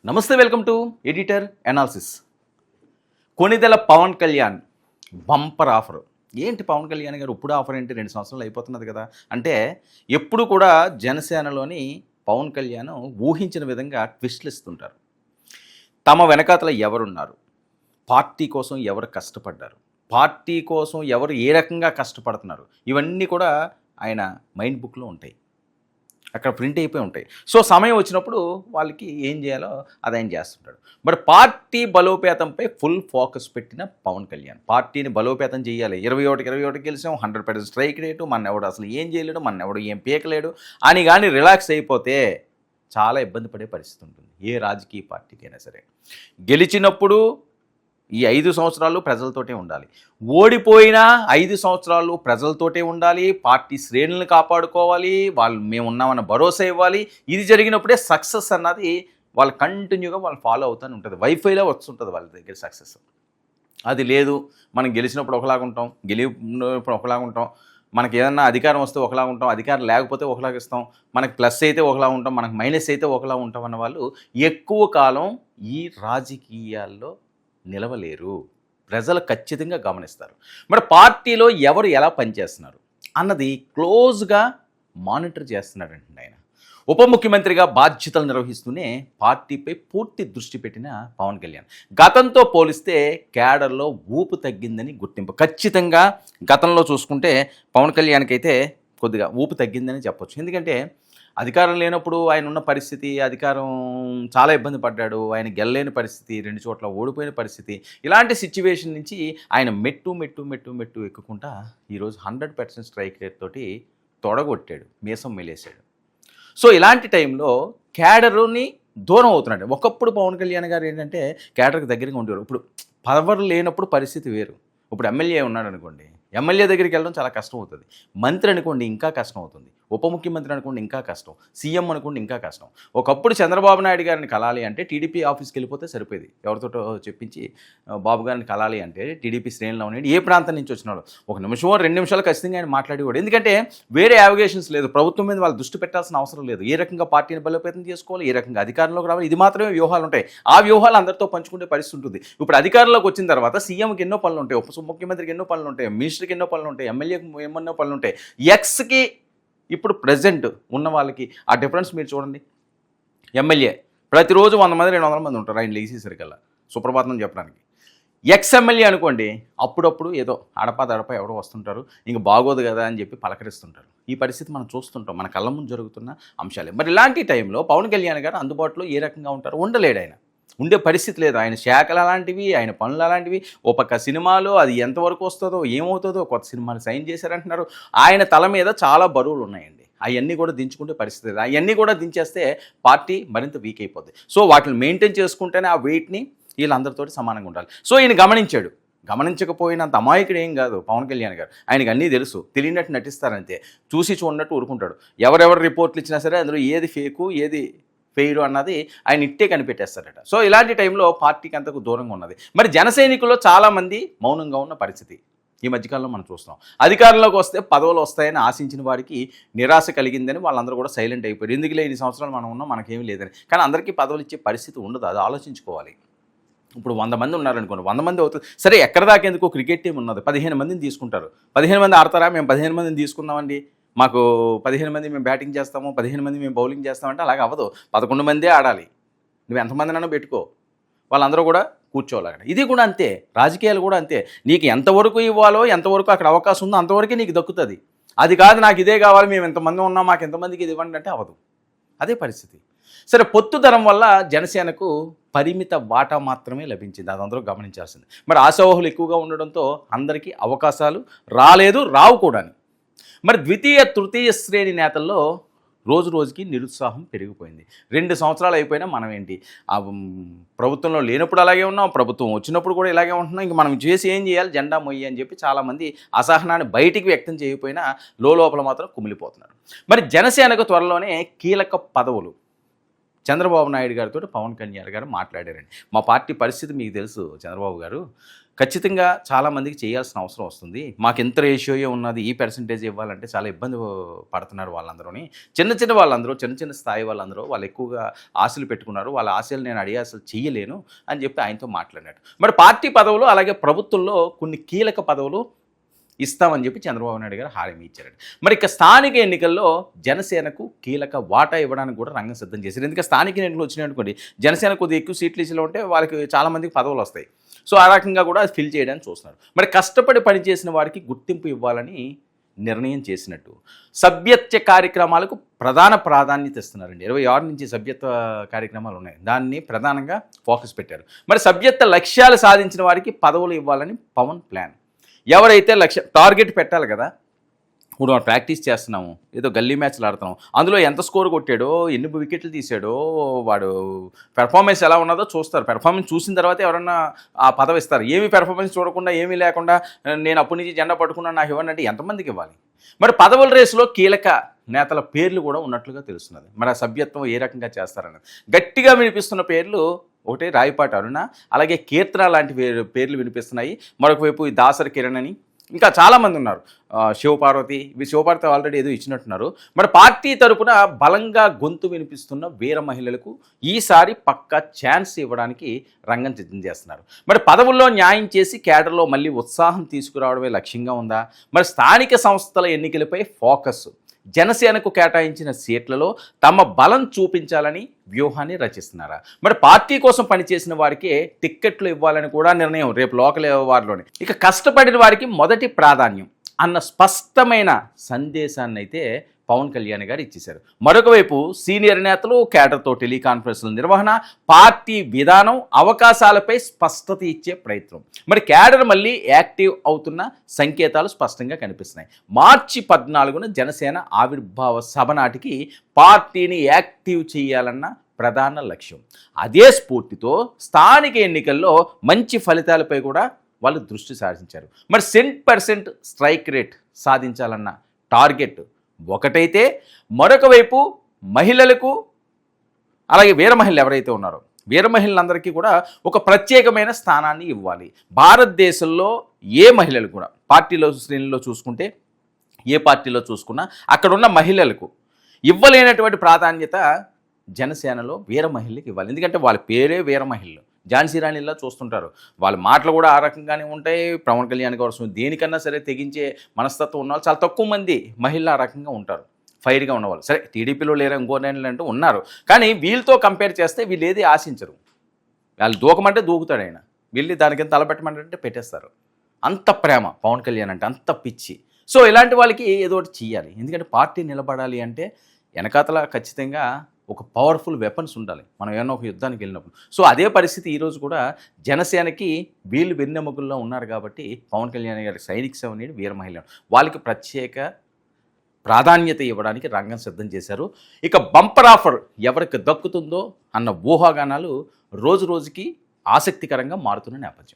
నమస్తే, welcome to editor analysis. Konidela Pawan Kalyan bumper offer. ఏంటి పవన్ కళ్యాణ్ గారు ఇప్పుడు ఆఫర్ ఏంటి? 2 సంవత్సరాలు అయిపోతున్నది కదా. అంటే ఎప్పుడు కూడా జనసేనలోని పవన్ కళ్యాణ్ ఊహించిన విధంగా ట్విస్ట్లు ఇస్తుంటారు. తమ వెనకాతల ఎవరున్నారు, పార్టీ కోసం ఎవరు కష్టపడ్డారు, పార్టీ కోసం ఎవరు ఏ రకంగా కష్టపడుతున్నారు, ఇవన్నీ కూడా ఆయన మైండ్ బుక్లో ఉంటాయి, అక్కడ ప్రింట్ అయిపోయి ఉంటాయి. సో సమయం వచ్చినప్పుడు వాళ్ళకి ఏం చేయాలో అది ఆయన చేస్తుంటాడు. బట్ పార్టీ బలోపేతంపై ఫుల్ ఫోకస్ పెట్టిన పవన్ కళ్యాణ్ పార్టీని బలోపేతం చేయాలి. 21 గెలిచాం, 100% స్ట్రైక్ రేటు, మన ఎవడు అసలు ఏం చేయలేడు, మన ఎవడు ఏం పీకలేడు అని కానీ రిలాక్స్ అయిపోతే చాలా ఇబ్బంది పడే పరిస్థితి ఉంటుంది ఏ రాజకీయ పార్టీకైనా సరే. గెలిచినప్పుడు ఈ 5 సంవత్సరాలు ప్రజలతోటే ఉండాలి, ఓడిపోయినా 5 సంవత్సరాలు ప్రజలతోటే ఉండాలి, పార్టీ శ్రేణులను కాపాడుకోవాలి, వాళ్ళు మేము ఉన్నామన్న భరోసా ఇవ్వాలి. ఇది జరిగినప్పుడే సక్సెస్ అన్నది వాళ్ళు కంటిన్యూగా వాళ్ళు ఫాలో అవుతూనే ఉంటుంది. వైఫైలో వస్తుంటుంది వాళ్ళ దగ్గర సక్సెస్. అది లేదు, మనం గెలిచినప్పుడు ఒకలాగా ఉంటాం, గెలిచినప్పుడు ఒకలాగా ఉంటాం, మనకి ఏదన్నా అధికారం వస్తే ఒకలాగా ఉంటాం, అధికారం లేకపోతే ఒకలాగా ఇస్తాం, మనకి ప్లస్ అయితే ఒకలా ఉంటాం, మనకు మైనస్ అయితే ఒకలా ఉంటాం అన్న వాళ్ళు ఎక్కువ కాలం ఈ రాజకీయాల్లో నిలవలేరు. ప్రజలు ఖచ్చితంగా గమనిస్తారు. మరి పార్టీలో ఎవరు ఎలా పనిచేస్తున్నారు అన్నది క్లోజ్గా మానిటర్ చేస్తున్నాడండి ఆయన. ఉప ముఖ్యమంత్రిగా బాధ్యతలు నిర్వహిస్తూనే పార్టీపై పూర్తి దృష్టి పెట్టిన పవన్ కళ్యాణ్ గతంతో పోలిస్తే క్యాడర్లో ఊపు తగ్గిందని గుర్తింపు. ఖచ్చితంగా గతంలో చూసుకుంటే పవన్ కళ్యాణ్కి అయితే కొద్దిగా ఊపు తగ్గిందని చెప్పొచ్చు. ఎందుకంటే అధికారం లేనప్పుడు ఆయన ఉన్న పరిస్థితి, అధికారం చాలా ఇబ్బంది పడ్డాడు, ఆయన గెలలేని పరిస్థితి, 2 చోట్ల ఓడిపోయిన పరిస్థితి. ఇలాంటి సిచ్యువేషన్ నుంచి ఆయన మెట్టు ఎక్కుకుంటా ఈరోజు 100% స్ట్రైక్ రేట్ తోటి తొడగొట్టాడు, మీసం మెలేశాడు. సో ఇలాంటి టైంలో క్యాడర్ని దూరం అవుతున్నాడు. ఒకప్పుడు పవన్ కళ్యాణ్ గారు ఏంటంటే క్యాడర్కి దగ్గరగా ఉండేవారు. ఇప్పుడు పవర్ లేనప్పుడు పరిస్థితి వేరు. ఇప్పుడు ఎమ్మెల్యే ఉన్నాడు అనుకోండి, ఎమ్మెల్యే దగ్గరికి వెళ్ళడం చాలా కష్టం అవుతుంది. మంత్రి అనుకోండి ఇంకా కష్టం అవుతుంది, ఉప ముఖ్యమంత్రి అనుకోండి ఇంకా కష్టం, సీఎం అనుకోండి ఇంకా కష్టం. ఒకప్పుడు చంద్రబాబు నాయుడు గారిని కలాలి అంటే టీడీపీ ఆఫీస్కి వెళ్ళిపోతే సరిపోయేది. ఎవరితోటో చెప్పించి బాబు గారిని కలాలి అంటే టీడీపీ శ్రేణులు ఉన్నాడు, ఏ ప్రాంతం నుంచి వచ్చినాడు, 1 నిమిషమో 2 నిమిషాలు ఖచ్చితంగా ఆయన మాట్లాడేవాడు. ఎందుకంటే వేరే యావిగేషన్స్ లేదు, ప్రభుత్వం మీద వాళ్ళు దృష్టి పెట్టాల్సిన అవసరం లేదు. ఏ రకంగా పార్టీని బలోపేతం చేసుకోవాలి, ఏ రకంగా అధికారంలోకి రావాలి, ఇది మాత్రమే వ్యూహాలు ఉంటాయి. ఆ వ్యూహాలు అందరితో పంచుకునే పరిస్థితి ఉంటుంది. ఇప్పుడు అధికారంలోకి వచ్చిన తర్వాత సీఎంకి ఎన్నో పనులు ఉంటాయి, ఉప ముఖ్యమంత్రికి ఎన్నో పనులు ఉంటాయి, మినిస్టర్కి ఎన్నో పనులు ఉంటాయి, ఎమ్మెల్యేకి ఎన్నో పనులు ఉంటాయి. ఎక్స్కి ఇప్పుడు ప్రజెంట్ ఉన్న వాళ్ళకి ఆ డిఫరెన్స్ మీరు చూడండి. ఎమ్మెల్యే ప్రతిరోజు 100 మంది 200 మంది ఉంటారు ఆయన లేచేసరికల్లా సుప్రభాతం చెప్పడానికి. ఎక్స్ ఎమ్మెల్యే అనుకోండి, అప్పుడప్పుడు ఏదో అడప ఎవరో వస్తుంటారు, ఇంక బాగోదు కదా అని చెప్పి పలకరిస్తుంటారు. ఈ పరిస్థితి మనం చూస్తుంటాం, మన కళ్ళ ముందు జరుగుతున్న అంశాలే. మరి ఇలాంటి టైంలో పవన్ కళ్యాణ్ గారు అందుబాటులో ఏ రకంగా ఉంటారు? ఉండలేడు, ఆయన ఉండే పరిస్థితి లేదు. ఆయన శాఖలు అలాంటివి, ఆయన పనులు అలాంటివి. ఓ పక్క సినిమాలో అది ఎంతవరకు వస్తుందో ఏమవుతుందో, కొత్త సినిమాలు సైన్ చేశారంటున్నారు. ఆయన తల మీద చాలా బరువులు ఉన్నాయండి, అవన్నీ కూడా దించుకుంటే పరిస్థితి లేదు. అవన్నీ కూడా దించేస్తే పార్టీ మరింత వీక్ అయిపోద్ది. సో వాటిని మెయింటైన్ చేసుకుంటేనే ఆ వెయిట్ని వీళ్ళందరితోటి సమానంగా ఉండాలి. సో ఈయన గమనించాడు. గమనించకపోయినంత అమాయకుడు ఏం కాదు పవన్ కళ్యాణ్ గారు. ఆయనకు అన్నీ తెలుసు, తెలియనట్టు నటిస్తారంతే, చూసి చూడనట్టు ఊరుకుంటాడు. ఎవరెవరు రిపోర్ట్లు ఇచ్చినా సరే అందులో ఏది ఫేకు ఏది ఫెయిర్ అన్నది ఆయన ఇట్టే కనిపెట్టేస్తారట. సో ఇలాంటి టైంలో పార్టీకి అంతకు దూరంగా ఉన్నది. మరి జన సైనికుల్లో చాలామంది మౌనంగా ఉన్న పరిస్థితి ఈ మధ్యకాలంలో మనం చూస్తున్నాం. అధికారంలోకి వస్తే పదవులు వస్తాయని ఆశించిన వారికి నిరాశ కలిగిందని వాళ్ళందరూ కూడా సైలెంట్ అయిపోయారు. ఎందుకులే 2 సంవత్సరాలు మనం ఉన్నాం, మనకేమీ లేదని. కానీ అందరికీ పదవులు ఇచ్చే పరిస్థితి ఉండదు, అది ఆలోచించుకోవాలి. ఇప్పుడు 100 మంది ఉన్నారనుకోండి, 100 మంది అవుతుంది సరే, ఎక్కడ దాకా ఎందుకు క్రికెట్ టీం ఉన్నది, 15 మందిని తీసుకుంటారు. 15 మంది ఆడతారా? మేము 15 మందిని తీసుకుందామండి, మాకు 15 మంది మేము బ్యాటింగ్ చేస్తాము, 15 మంది మేము బౌలింగ్ చేస్తామంటే అలాగ అవ్వదు. 11 మందే ఆడాలి, నువ్వు ఎంతమందినైనా పెట్టుకో, వాళ్ళందరూ కూడా కూర్చోవాలి. ఇది కూడా అంతే, రాజకీయాలు కూడా అంతే. నీకు ఎంతవరకు ఇవ్వాలో, ఎంతవరకు అక్కడ అవకాశం ఉందో అంతవరకే నీకు దక్కుతుంది. అది కాదు నాకు ఇదే కావాలి, మేము ఎంతమంది ఉన్నాం, మాకు ఎంతమందికి ఇది ఇవ్వండి అంటే అవ్వదు. అదే పరిస్థితి. సరే, పొత్తు ధరం వల్ల జనసేనకు పరిమిత వాటా మాత్రమే లభించింది, అది అందరూ గమనించాల్సింది. మరి ఆశావహులు ఎక్కువగా ఉండడంతో అందరికీ అవకాశాలు రాలేదు, రావు కూడా. మరి ద్వితీయ తృతీయ శ్రేణి నేతల్లో రోజు రోజుకి నిరుత్సాహం పెరిగిపోయింది. 2 సంవత్సరాలు అయిపోయినా మనం ఏంటి, ప్రభుత్వంలో లేనప్పుడు అలాగే ఉన్నాం, ప్రభుత్వం వచ్చినప్పుడు కూడా ఇలాగే ఉంటున్నాం, ఇంక మనం చేసి ఏం చేయాలి, జెండా మొయ్యి అని చెప్పి చాలామంది అసహనాన్ని బయటికి వ్యక్తం చేయకపోయినా లోపల మాత్రం కుమిలిపోతున్నారు. మరి జనసేనకు త్వరలోనే కీలక పదవులు చంద్రబాబు నాయుడు గారితో పవన్ కళ్యాణ్ గారు మాట్లాడారండి. మా పార్టీ పరిస్థితి మీకు తెలుసు చంద్రబాబు గారు. ఖచ్చితంగా చాలామందికి చేయాల్సిన అవసరం వస్తుంది. మాకు ఎంత రేషియోయే ఉన్నది, ఈ పర్సెంటేజ్ ఇవ్వాలంటే చాలా ఇబ్బంది పడుతున్నారు వాళ్ళందరూని. చిన్న వాళ్ళందరూ, చిన్న స్థాయి వాళ్ళందరూ వాళ్ళు ఎక్కువగా ఆశలు పెట్టుకున్నారు. వాళ్ళ ఆశలు నేను అడిగి అసలు చెయ్యలేను అని చెప్పి ఆయనతో మాట్లాడాడు. మరి పార్టీ పదవులు అలాగే ప్రభుత్వంలో కొన్ని కీలక పదవులు ఇస్తామని చెప్పి చంద్రబాబు నాయుడు గారు హామీ ఇచ్చారండి. మరి ఇక స్థానిక ఎన్నికల్లో జనసేనకు కీలక వాటా ఇవ్వడానికి కూడా రంగం సిద్ధం చేశారు. ఎందుకంటే స్థానిక ఎన్నికలు వచ్చినాయి అనుకోండి, జనసేన కొద్దిగా ఎక్కువ సీట్లు ఇచ్చిలో ఉంటే వాళ్ళకి చాలామందికి పదవులు వస్తాయి. సో ఆ రకంగా కూడా అది ఫిల్ చేయడానికి చూస్తున్నారు. మరి కష్టపడి పనిచేసిన వారికి గుర్తింపు ఇవ్వాలని నిర్ణయం చేసినట్టు సభ్యత్వ కార్యక్రమాలకు ప్రధాన ప్రాధాన్యత ఇస్తున్నారండి. 26 నుంచి సభ్యత్వ కార్యక్రమాలు ఉన్నాయి, దాన్ని ప్రధానంగా ఫోకస్ పెట్టారు. మరి సభ్యత్వ లక్ష్యాలు సాధించిన వారికి పదవులు ఇవ్వాలని పవన్ ప్లాన్. ఎవరైతే టార్గెట్ పెట్టాలి కదా, ఇప్పుడు మనం ప్రాక్టీస్ చేస్తున్నాము, ఏదో గల్లీ మ్యాచ్లు ఆడుతున్నాం, అందులో ఎంత స్కోర్ కొట్టాడో, ఎన్ని వికెట్లు తీసాడో, వాడు పెర్ఫార్మెన్స్ ఎలా ఉన్నదో చూస్తారు. పెర్ఫార్మెన్స్ చూసిన తర్వాత ఎవరన్నా ఆ పదవి ఇస్తారు. ఏమి పెర్ఫార్మెన్స్ చూడకుండా, ఏమీ లేకుండా నేను అప్పటి నుంచి జెండా పట్టుకున్నాను నాకు ఇవ్వండి అంటే ఎంతమందికి ఇవ్వాలి? మరి పదవుల రేసులో కీలక నేతల పేర్లు కూడా ఉన్నట్లుగా తెలుస్తున్నది. మరి ఆ సభ్యత్వం ఏ రకంగా చేస్తారన్నది గట్టిగా వినిపిస్తున్న పేర్లు ఒకటి రాయపాటి అరుణ, అలాగే కీర్తన లాంటి పేర్లు వినిపిస్తున్నాయి. మరొక వైపు ఈ దాసరి కిరణ్ అని ఇంకా చాలామంది ఉన్నారు. శివపార్వతి, శివపార్వతి ఆల్రెడీ ఏదో ఇచ్చినట్టున్నారు. మరి పార్టీ తరపున బలంగా గొంతు వినిపిస్తున్న వీర మహిళలకు ఈసారి పక్కా ఛాన్స్ ఇవ్వడానికి రంగం సిద్ధం చేస్తున్నారు. మరి పదవుల్లో న్యాయం చేసి కేడర్లో మళ్ళీ ఉత్సాహం తీసుకురావడమే లక్ష్యంగా ఉందా? మరి స్థానిక సంస్థల ఎన్నికలపై ఫోకస్, జనసేనకు కేటాయించిన సీట్లలో తమ బలం చూపించాలని వ్యూహాన్ని రచిస్తున్నారా? మరి పార్టీ కోసం పనిచేసిన వారికే టిక్కెట్లు ఇవ్వాలని కూడా నిర్ణయం రేపు లోకల్ వారిలోనే. ఇక కష్టపడిన వారికి మొదటి ప్రాధాన్యం అన్న స్పష్టమైన సందేశాన్ని అయితే పవన్ కళ్యాణ్ గారు ఇచ్చేశారు. మరొక వైపు సీనియర్ నేతలు కేడర్తో టెలికాన్ఫరెన్స్ల నిర్వహణ, పార్టీ విధానం, అవకాశాలపై స్పష్టత ఇచ్చే ప్రయత్నం. మరి కేడర్ మళ్ళీ యాక్టివ్ అవుతున్న సంకేతాలు స్పష్టంగా కనిపిస్తున్నాయి. మార్చి 14న జనసేన ఆవిర్భావ సభ నాటికి పార్టీని యాక్టివ్ చేయాలన్న ప్రధాన లక్ష్యం. అదే స్ఫూర్తితో స్థానిక ఎన్నికల్లో మంచి ఫలితాలపై కూడా వాళ్ళు దృష్టి సారించారు. మరి 100% స్ట్రైక్ రేట్ సాధించాలన్న టార్గెట్ ఒకటైతే, మరొక వైపు మహిళలకు అలాగే వీర మహిళలు ఎవరైతే ఉన్నారో వీర మహిళలందరికీ కూడా ఒక ప్రత్యేకమైన స్థానాన్ని ఇవ్వాలి. భారతదేశంలో ఏ మహిళలు కూడా పార్టీలో శ్రేణుల్లో చూసుకుంటే, ఏ పార్టీలో చూసుకున్నా అక్కడున్న మహిళలకు ఇవ్వలేనటువంటి ప్రాధాన్యత జనసేనలో వీర మహిళలకు ఇవ్వాలి. ఎందుకంటే వాళ్ళ పేరే వీర మహిళలు, ఝాన్సీ రాణిలా చూస్తుంటారు. వాళ్ళ మాటలు కూడా ఆ రకంగానే ఉంటాయి. పవన్ కళ్యాణ్ కోసం దేనికన్నా సరే తెగించే మనస్తత్వం ఉన్నవాళ్ళు చాలా తక్కువ మంది మహిళలు ఆ రకంగా ఉంటారు, ఫైర్గా ఉన్నవాళ్ళు. సరే టీడీపీలో లేరా ఇంకో నేనలు అంటూ ఉన్నారు, కానీ వీళ్ళతో కంపేర్ చేస్తే వీళ్ళు ఏది ఆశించరు. వాళ్ళు దూకమంటే దూకుతాడు ఆయన, వీళ్ళు దానికి తలపెట్టమంటే పెట్టేస్తారు. అంత ప్రేమ పవన్ కళ్యాణ్ అంటే, అంత పిచ్చి. సో ఇలాంటి వాళ్ళకి ఏదో ఒకటి చెయ్యాలి. ఎందుకంటే పార్టీ నిలబడాలి అంటే వెనకాతల ఖచ్చితంగా ఒక పవర్ఫుల్ వెపన్స్ ఉండాలి మనం ఏమన్నా ఒక యుద్ధానికి వెళ్ళినప్పుడు. సో అదే పరిస్థితి ఈరోజు కూడా జనసేనకి వీళ్ళు వెన్నెముకల్లో ఉన్నారు కాబట్టి పవన్ కళ్యాణ్ గారి సైనిక్ సేవ అనేది వీర మహిళ, వాళ్ళకి ప్రత్యేక ప్రాధాన్యత ఇవ్వడానికి రంగం సిద్ధం చేశారు. ఇక బంపర్ ఆఫర్ ఎవరికి దక్కుతుందో అన్న ఊహాగానాలు రోజు రోజుకి ఆసక్తికరంగా మారుతున్న నేపథ్యం.